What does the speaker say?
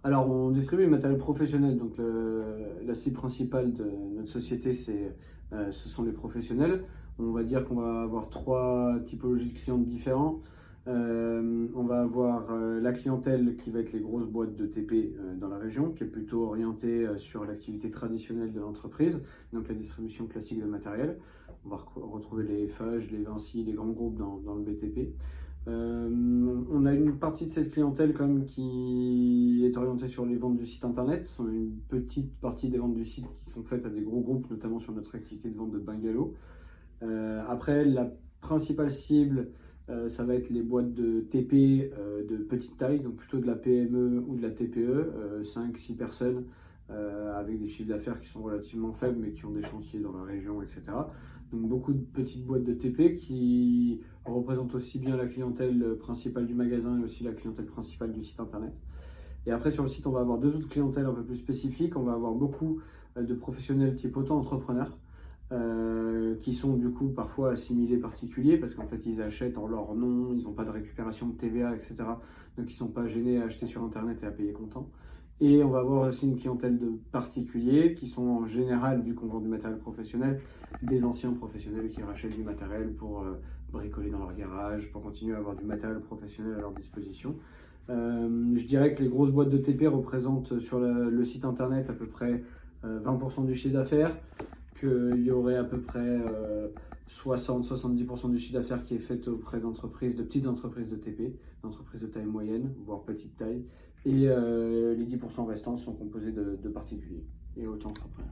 Alors, on distribue le matériel professionnel. Donc, la cible principale de notre société, ce sont les professionnels. On va dire qu'on va avoir trois typologies de clients différents. On va avoir la clientèle qui va être les grosses boîtes de TP dans la région, qui est plutôt orientée sur l'activité traditionnelle de l'entreprise, donc la distribution classique de matériel. On va retrouver les Eiffage, les Vinci, les grands groupes dans le BTP. On a une partie de cette clientèle quand même qui est orientée sur les ventes du site internet. On a une petite partie des ventes du site qui sont faites à des gros groupes, notamment sur notre activité de vente de bungalows. Après, la principale cible, ça va être les boîtes de TP de petite taille, donc plutôt de la PME ou de la TPE, 5-6 personnes, avec des chiffres d'affaires qui sont relativement faibles, mais qui ont des chantiers dans la région, etc. Donc beaucoup de petites boîtes de TP qui représentent aussi bien la clientèle principale du magasin et aussi la clientèle principale du site internet. Et après, sur le site, on va avoir deux autres clientèles un peu plus spécifiques. On va avoir beaucoup de professionnels type auto-entrepreneurs qui sont du coup parfois assimilés particuliers parce qu'en fait, ils achètent en leur nom, ils n'ont pas de récupération de TVA, etc. Donc, ils ne sont pas gênés à acheter sur Internet et à payer comptant. Et on va avoir aussi une clientèle de particuliers qui sont en général, vu qu'on vend du matériel professionnel, des anciens professionnels qui rachètent du matériel pour bricoler dans leur garage, pour continuer à avoir du matériel professionnel à leur disposition. Je dirais que les grosses boîtes de TP représentent sur le site internet à peu près 20% du chiffre d'affaires, qu'il y aurait à peu près 60-70% du chiffre d'affaires qui est fait auprès d'entreprises, de petites entreprises de TP, d'entreprises de taille moyenne, voire petite taille, et les 10% restants sont composés de particuliers et auto-entrepreneurs.